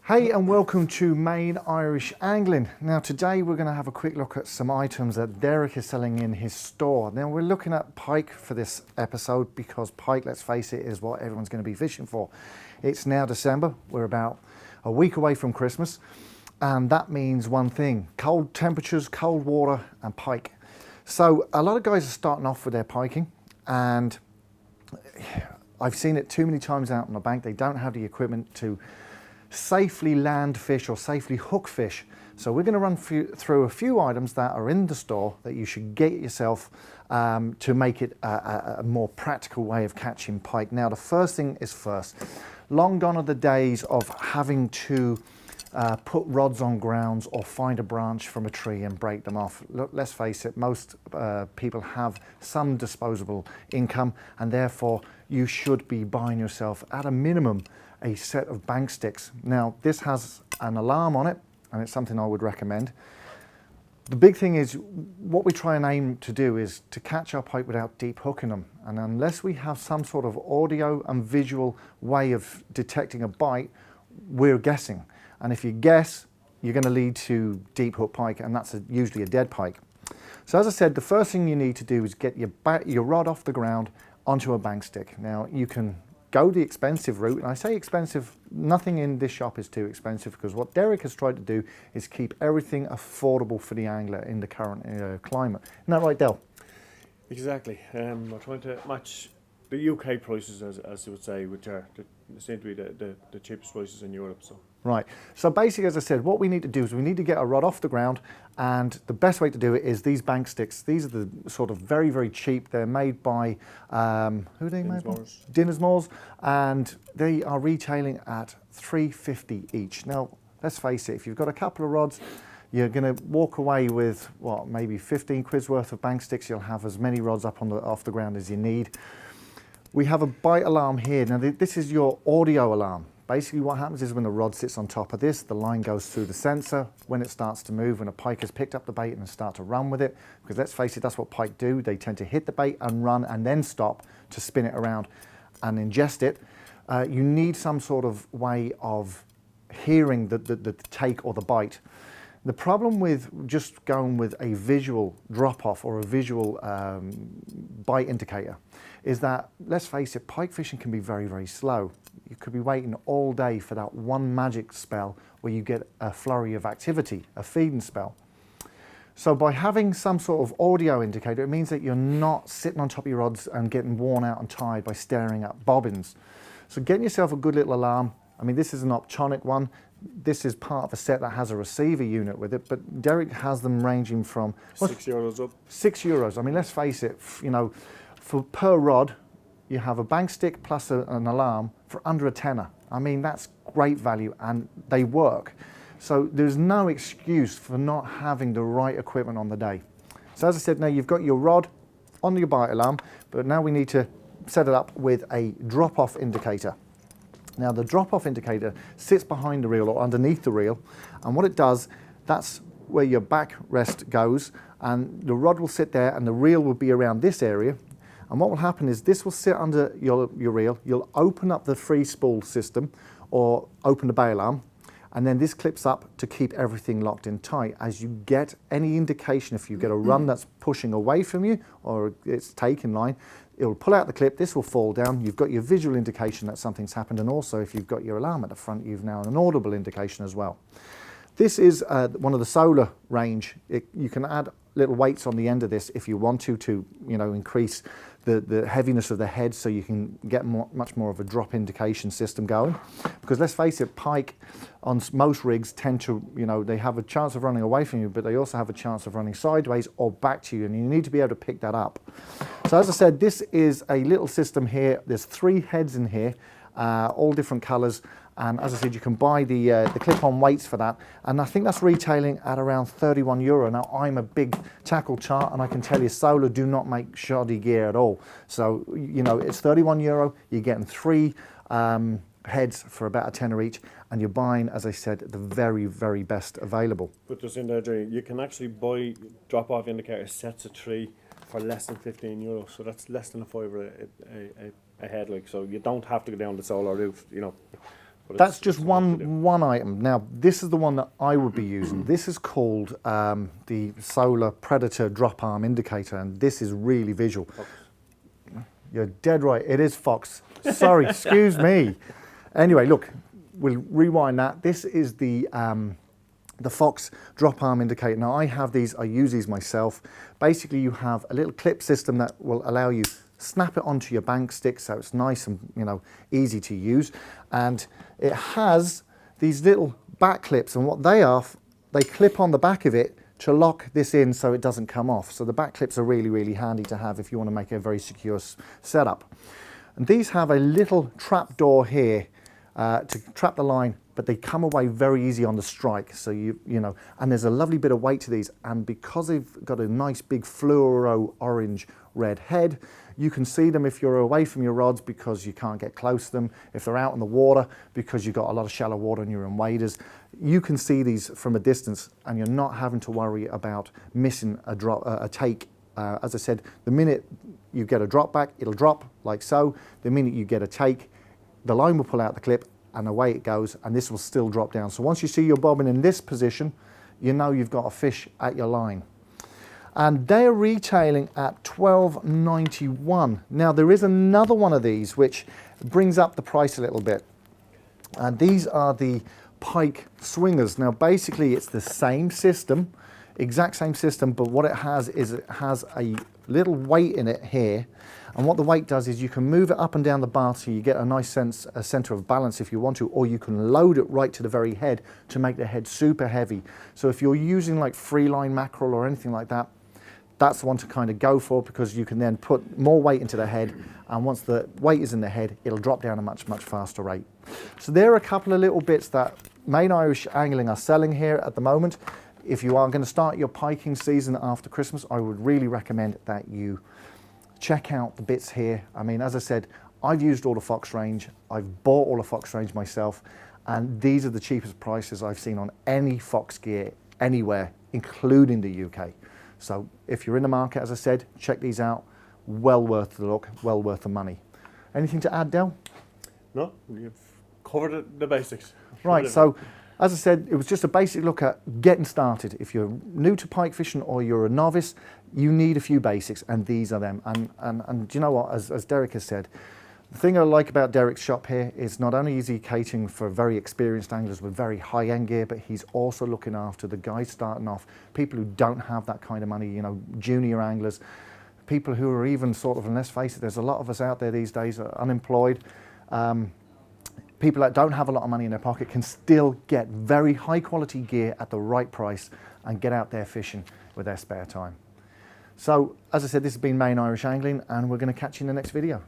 Hey and welcome to Main Irish Angling. Now today we're going to have a quick look at some items that Derek is selling in his store. Now we're looking at pike for this episode because pike, let's face it, is what everyone's going to be fishing for. It's now December, we're about a week away from Christmas, and that means one thing: cold temperatures, cold water and pike. So a lot of guys are starting off with their piking, and I've seen it too many times out on the bank. They don't have the equipment to safely land fish or safely hook fish. So we're going to run through a few items that are in the store that you should get yourself to make it a more practical way of catching pike. Now the first thing is first. Long gone are the days of having to put rods on grounds or find a branch from a tree and break them off. Look, let's face it, most people have some disposable income, and therefore you should be buying yourself at a minimum a set of bank sticks. Now this has an alarm on it, and it's something I would recommend. The big thing is, what we try and aim to do is to catch our pike without deep hooking them, and unless we have some sort of audio and visual way of detecting a bite, we're guessing. And if you guess, you're going to lead to deep hook pike, and that's usually a dead pike. So as I said, the first thing you need to do is get your rod off the ground onto a bank stick. Now you can go the expensive route, and I say expensive, nothing in this shop is too expensive, because what Derek has tried to do is keep everything affordable for the angler in the current climate. Isn't that right, Del? Exactly. We're trying to match the UK prices, as you would say, which are seem to be the cheapest prices in Europe. So. Right. So basically, as I said, what we need to do is we need to get a rod off the ground, and the best way to do it is these bank sticks. These are the sort of very, very cheap. They're made by, who are they made by? Dinsmore's, and they are retailing at $3.50 each. Now, let's face it, if you've got a couple of rods, you're going to walk away with, what, maybe 15 quid's worth of bank sticks. You'll have as many rods up off the ground as you need. We have a bite alarm here. Now, this is your audio alarm. Basically what happens is when the rod sits on top of this, the line goes through the sensor. When it starts to move, when a pike has picked up the bait and start to run with it, because let's face it, that's what pike do. They tend to hit the bait and run and then stop to spin it around and ingest it. You need some sort of way of hearing the take or the bite. The problem with just going with a visual drop-off or a visual bite indicator is that, let's face it, pike fishing can be very, very slow. You could be waiting all day for that one magic spell where you get a flurry of activity, a feeding spell. So by having some sort of audio indicator, it means that you're not sitting on top of your rods and getting worn out and tired by staring at bobbins. So getting yourself a good little alarm. I mean, this is an optronic one. This is part of a set that has a receiver unit with it, but Derek has them ranging from €6 up. €6. I mean, let's face it, you know, for per rod, you have a bank stick plus an alarm for under a tenner. I mean, that's great value, and they work. So there's no excuse for not having the right equipment on the day. So as I said, now you've got your rod on your bite alarm, but now we need to set it up with a drop-off indicator. Now the drop-off indicator sits behind the reel or underneath the reel, and what it does, that's where your backrest goes, and the rod will sit there and the reel will be around this area. And what will happen is this will sit under your reel. You'll open up the free spool system or open the bail arm, and then this clips up to keep everything locked in tight. As you get any indication, if you get a run that's pushing away from you or it's taking line, it will pull out the clip, this will fall down. You've got your visual indication that something's happened, and also if you've got your alarm at the front, you've now an audible indication as well. This is one of the solar range. You can add little weights on the end of this if you want to increase the heaviness of the head, so you can get much more of a drop indication system going. Because let's face it, pike on most rigs tend to, they have a chance of running away from you, but they also have a chance of running sideways or back to you, and you need to be able to pick that up. So as I said, this is a little system here. There's 3 heads in here, all different colors. And as I said, you can buy the clip-on weights for that. And I think that's retailing at around €31. Now, I'm a big tackle chart, and I can tell you, Solar do not make shoddy gear at all. So, it's €31. You're getting 3 heads for about a tenner each, and you're buying, as I said, the very, very best available. But just in there, Jerry, you can actually buy drop-off indicator sets of 3 for less than €15. So that's less than a fiver a head, like. So you don't have to go down the Solar route, but That's it's just one item. Now, this is the one that I would be using. This is called the Solar Predator Drop Arm Indicator, and this is really visual. Focus. You're dead right. It is Fox. Sorry, excuse me. Anyway, look, we'll rewind that. This is the Fox drop arm indicator. Now, I have these. I use these myself. Basically, you have a little clip system that will allow you snap it onto your bank stick, so it's nice and easy to use. And it has these little back clips, and what they are, they clip on the back of it to lock this in so it doesn't come off. So the back clips are really, really handy to have if you want to make a very secure setup. And these have a little trap door here to trap the line, but they come away very easy on the strike. So and there's a lovely bit of weight to these, and because they've got a nice big fluoro orange red head, you can see them if you're away from your rods because you can't get close to them. If they're out in the water because you've got a lot of shallow water and you're in waders, you can see these from a distance, and you're not having to worry about missing a take. As I said, the minute you get a drop back, it'll drop like so. The minute you get a take, the line will pull out the clip and away it goes, and this will still drop down. So once you see your bobbin in this position, you know you've got a fish at your line. And they are retailing at $12.91. Now, there is another one of these which brings up the price a little bit. And these are the Pike swingers. Now, basically, it's the same system, exact same system, but what it has is it has a little weight in it here. And what the weight does is you can move it up and down the bar so you get a nice center of balance if you want to, or you can load it right to the very head to make the head super heavy. So if you're using like free-line mackerel or anything like that, that's the one to kind of go for, because you can then put more weight into the head, and once the weight is in the head, it'll drop down a much, much faster rate. So there are a couple of little bits that Main Irish Angling are selling here at the moment. If you are going to start your piking season after Christmas, I would really recommend that you check out the bits here. I mean, as I said, I've used all the Fox range. I've bought all the Fox range myself, and these are the cheapest prices I've seen on any Fox gear anywhere, including the UK. So if you're in the market, as I said, check these out. Well worth the look, well worth the money. Anything to add, Del? No, you've covered the basics. Right, so as I said, it was just a basic look at getting started. If you're new to pike fishing or you're a novice, you need a few basics, and these are them. And do you know what, as Derek has said, the thing I like about Derek's shop here is not only is he catering for very experienced anglers with very high-end gear, but he's also looking after the guys starting off, people who don't have that kind of money, junior anglers, people who are even sort of, and let's face it, there's a lot of us out there these days are unemployed. People that don't have a lot of money in their pocket can still get very high-quality gear at the right price and get out there fishing with their spare time. So, as I said, this has been Main Irish Angling, and we're going to catch you in the next video.